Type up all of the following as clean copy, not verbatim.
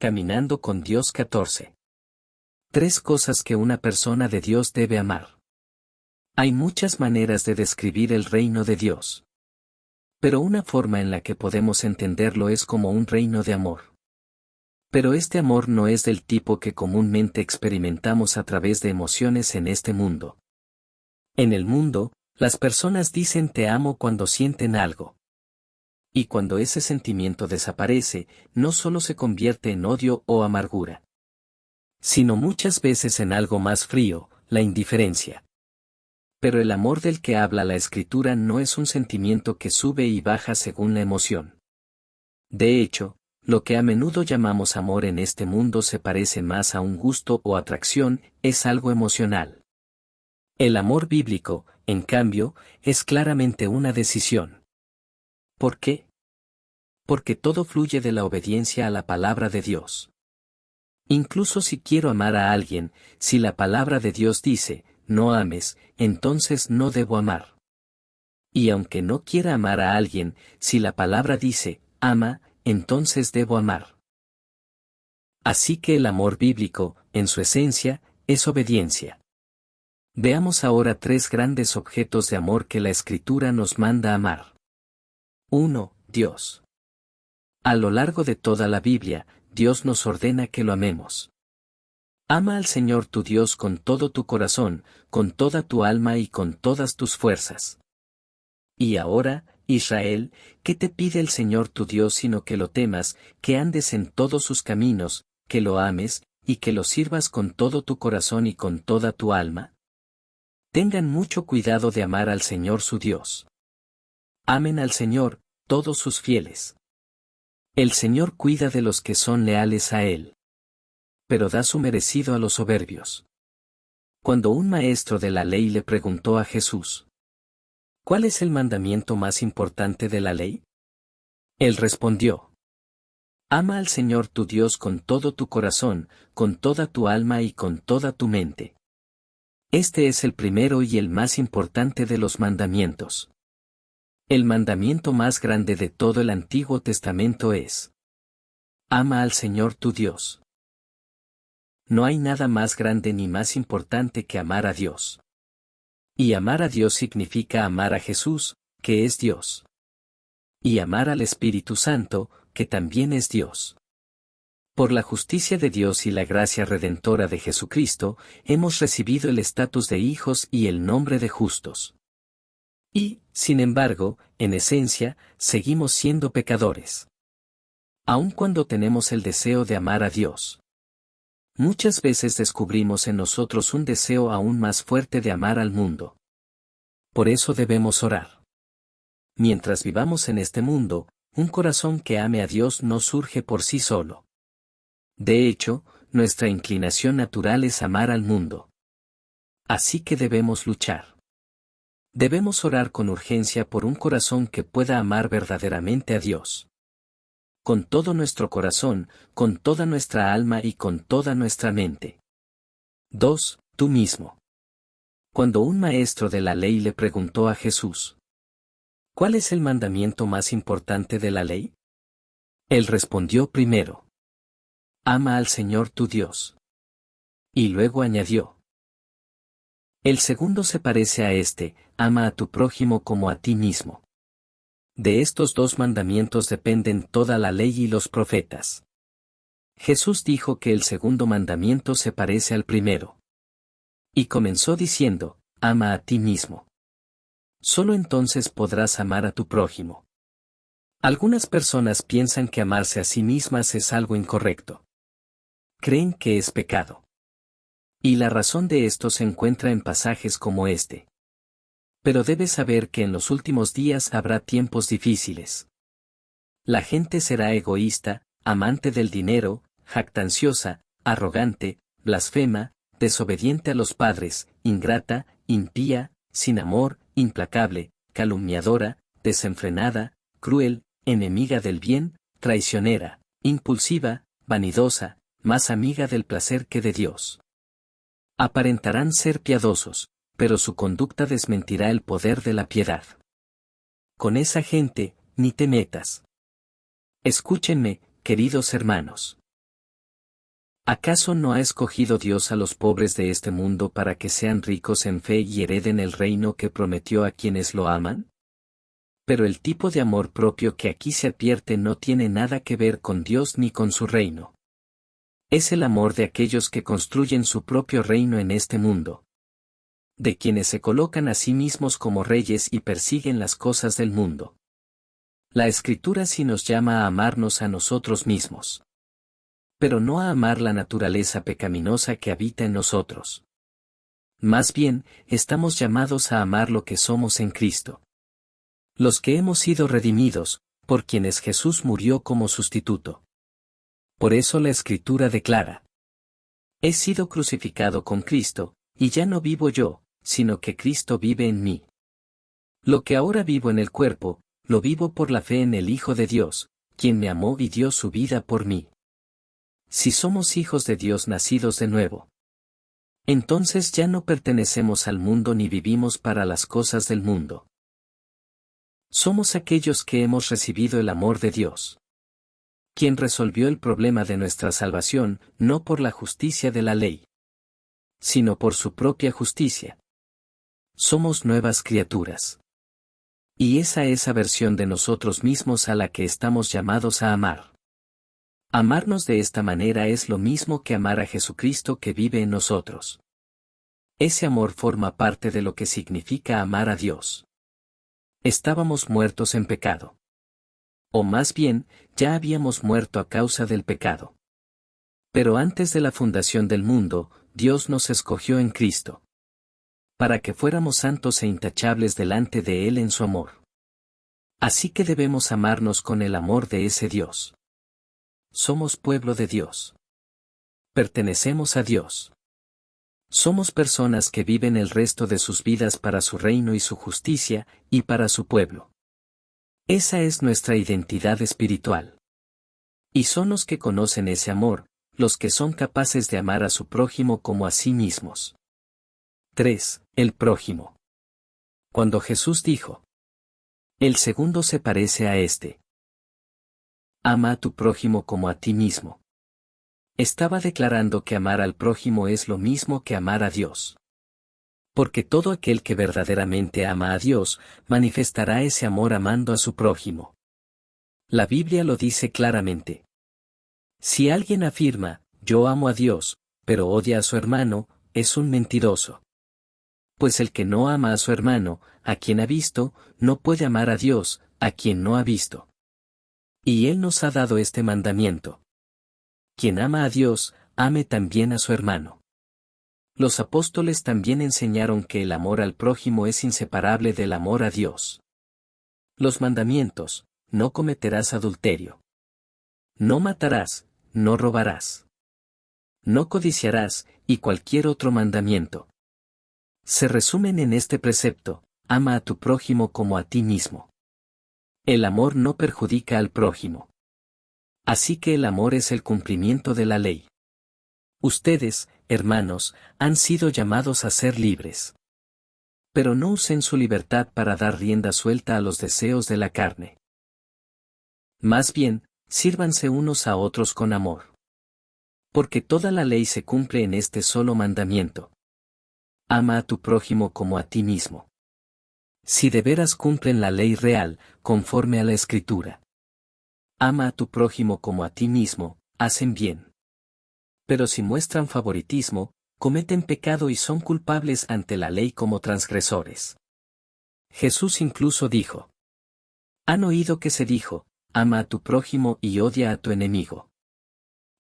Caminando con Dios 14. 3 cosas que una persona de Dios debe amar. Hay muchas maneras de describir el reino de Dios. Pero una forma en la que podemos entenderlo es como un reino de amor. Pero este amor no es del tipo que comúnmente experimentamos a través de emociones en este mundo. En el mundo, las personas dicen te amo cuando sienten algo. Y cuando ese sentimiento desaparece, no solo se convierte en odio o amargura, sino muchas veces en algo más frío, la indiferencia. Pero el amor del que habla la Escritura no es un sentimiento que sube y baja según la emoción. De hecho, lo que a menudo llamamos amor en este mundo se parece más a un gusto o atracción, es algo emocional. El amor bíblico, en cambio, es claramente una decisión. ¿Por qué? Porque todo fluye de la obediencia a la palabra de Dios. Incluso si quiero amar a alguien, si la palabra de Dios dice, no ames, entonces no debo amar. Y aunque no quiera amar a alguien, si la palabra dice, ama, entonces debo amar. Así que el amor bíblico, en su esencia, es obediencia. Veamos ahora 3 grandes objetos de amor que la Escritura nos manda amar. 1. Dios. A lo largo de toda la Biblia, Dios nos ordena que lo amemos. Ama al Señor tu Dios con todo tu corazón, con toda tu alma y con todas tus fuerzas. Y ahora, Israel, ¿qué te pide el Señor tu Dios sino que lo temas, que andes en todos sus caminos, que lo ames, y que lo sirvas con todo tu corazón y con toda tu alma? Tengan mucho cuidado de amar al Señor su Dios. Amen al Señor, todos sus fieles. El Señor cuida de los que son leales a Él, pero da su merecido a los soberbios. Cuando un maestro de la ley le preguntó a Jesús, ¿cuál es el mandamiento más importante de la ley? Él respondió, ama al Señor tu Dios con todo tu corazón, con toda tu alma y con toda tu mente. Este es el primero y el más importante de los mandamientos. El mandamiento más grande de todo el Antiguo Testamento es: ama al Señor tu Dios. No hay nada más grande ni más importante que amar a Dios. Y amar a Dios significa amar a Jesús, que es Dios. Y amar al Espíritu Santo, que también es Dios. Por la justicia de Dios y la gracia redentora de Jesucristo, hemos recibido el estatus de hijos y el nombre de justos. Y, sin embargo, en esencia, seguimos siendo pecadores. Aun cuando tenemos el deseo de amar a Dios, muchas veces descubrimos en nosotros un deseo aún más fuerte de amar al mundo. Por eso debemos orar. Mientras vivamos en este mundo, un corazón que ame a Dios no surge por sí solo. De hecho, nuestra inclinación natural es amar al mundo. Así que debemos luchar. Debemos orar con urgencia por un corazón que pueda amar verdaderamente a Dios. Con todo nuestro corazón, con toda nuestra alma y con toda nuestra mente. 2. Tú mismo. Cuando un maestro de la ley le preguntó a Jesús, ¿cuál es el mandamiento más importante de la ley? Él respondió primero, ama al Señor tu Dios. Y luego añadió, el segundo se parece a este, ama a tu prójimo como a ti mismo. De estos 2 mandamientos dependen toda la ley y los profetas. Jesús dijo que el segundo mandamiento se parece al primero. Y comenzó diciendo, ama a ti mismo. Solo entonces podrás amar a tu prójimo. Algunas personas piensan que amarse a sí mismas es algo incorrecto. Creen que es pecado. Y la razón de esto se encuentra en pasajes como este. Pero debes saber que en los últimos días habrá tiempos difíciles. La gente será egoísta, amante del dinero, jactanciosa, arrogante, blasfema, desobediente a los padres, ingrata, impía, sin amor, implacable, calumniadora, desenfrenada, cruel, enemiga del bien, traicionera, impulsiva, vanidosa, más amiga del placer que de Dios. Aparentarán ser piadosos, pero su conducta desmentirá el poder de la piedad. Con esa gente, ni te metas. Escúchenme, queridos hermanos. ¿Acaso no ha escogido Dios a los pobres de este mundo para que sean ricos en fe y hereden el reino que prometió a quienes lo aman? Pero el tipo de amor propio que aquí se advierte no tiene nada que ver con Dios ni con su reino. Es el amor de aquellos que construyen su propio reino en este mundo. De quienes se colocan a sí mismos como reyes y persiguen las cosas del mundo. La Escritura sí nos llama a amarnos a nosotros mismos. Pero no a amar la naturaleza pecaminosa que habita en nosotros. Más bien, estamos llamados a amar lo que somos en Cristo. Los que hemos sido redimidos, por quienes Jesús murió como sustituto. Por eso la Escritura declara: he sido crucificado con Cristo, y ya no vivo yo, sino que Cristo vive en mí. Lo que ahora vivo en el cuerpo, lo vivo por la fe en el Hijo de Dios, quien me amó y dio su vida por mí. Si somos hijos de Dios nacidos de nuevo, entonces ya no pertenecemos al mundo ni vivimos para las cosas del mundo. Somos aquellos que hemos recibido el amor de Dios, quien resolvió el problema de nuestra salvación, no por la justicia de la ley, sino por su propia justicia. Somos nuevas criaturas. Y esa es la versión de nosotros mismos a la que estamos llamados a amar. Amarnos de esta manera es lo mismo que amar a Jesucristo que vive en nosotros. Ese amor forma parte de lo que significa amar a Dios. Estábamos muertos en pecado. O más bien, ya habíamos muerto a causa del pecado. Pero antes de la fundación del mundo, Dios nos escogió en Cristo, para que fuéramos santos e intachables delante de Él en su amor. Así que debemos amarnos con el amor de ese Dios. Somos pueblo de Dios. Pertenecemos a Dios. Somos personas que viven el resto de sus vidas para su reino y su justicia, y para su pueblo. Esa es nuestra identidad espiritual. Y son los que conocen ese amor, los que son capaces de amar a su prójimo como a sí mismos. 3. El prójimo. Cuando Jesús dijo: el segundo se parece a este. Ama a tu prójimo como a ti mismo. Estaba declarando que amar al prójimo es lo mismo que amar a Dios. Porque todo aquel que verdaderamente ama a Dios, manifestará ese amor amando a su prójimo. La Biblia lo dice claramente. Si alguien afirma, yo amo a Dios, pero odia a su hermano, es un mentiroso. Pues el que no ama a su hermano, a quien ha visto, no puede amar a Dios, a quien no ha visto. Y Él nos ha dado este mandamiento: quien ama a Dios, ame también a su hermano. Los apóstoles también enseñaron que el amor al prójimo es inseparable del amor a Dios. Los mandamientos: no cometerás adulterio. No matarás, no robarás. No codiciarás, y cualquier otro mandamiento. Se resumen en este precepto: ama a tu prójimo como a ti mismo. El amor no perjudica al prójimo. Así que el amor es el cumplimiento de la ley. Ustedes, hermanos, han sido llamados a ser libres. Pero no usen su libertad para dar rienda suelta a los deseos de la carne. Más bien, sírvanse unos a otros con amor. Porque toda la ley se cumple en este solo mandamiento: ama a tu prójimo como a ti mismo. Si de veras cumplen la ley real, conforme a la Escritura: ama a tu prójimo como a ti mismo, hacen bien. Pero si muestran favoritismo, cometen pecado y son culpables ante la ley como transgresores. Jesús incluso dijo: han oído que se dijo, ama a tu prójimo y odia a tu enemigo.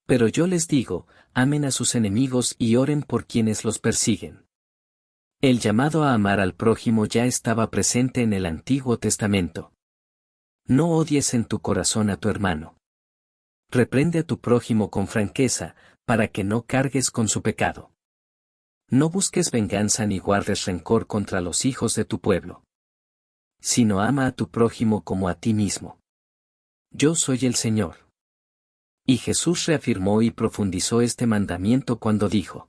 Pero yo les digo, amen a sus enemigos y oren por quienes los persiguen. El llamado a amar al prójimo ya estaba presente en el Antiguo Testamento. No odies en tu corazón a tu hermano. Reprende a tu prójimo con franqueza, para que no cargues con su pecado. No busques venganza ni guardes rencor contra los hijos de tu pueblo. Sino ama a tu prójimo como a ti mismo. Yo soy el Señor. Y Jesús reafirmó y profundizó este mandamiento cuando dijo: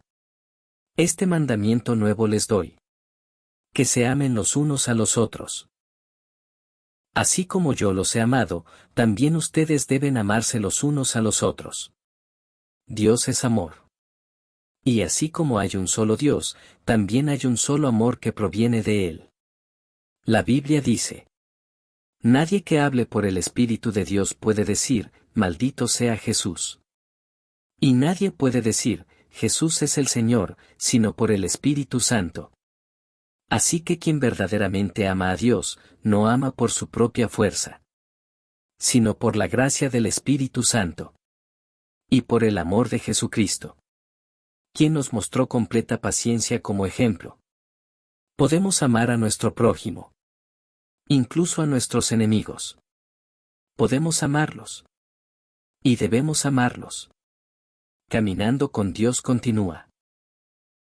este mandamiento nuevo les doy: que se amen los unos a los otros. Así como yo los he amado, también ustedes deben amarse los unos a los otros. Dios es amor. Y así como hay un solo Dios, también hay un solo amor que proviene de Él. La Biblia dice: nadie que hable por el Espíritu de Dios puede decir, maldito sea Jesús. Y nadie puede decir, Jesús es el Señor, sino por el Espíritu Santo. Así que quien verdaderamente ama a Dios, no ama por su propia fuerza, sino por la gracia del Espíritu Santo. Y por el amor de Jesucristo, quien nos mostró completa paciencia como ejemplo. Podemos amar a nuestro prójimo, incluso a nuestros enemigos. Podemos amarlos. Y debemos amarlos. Caminando con Dios continúa.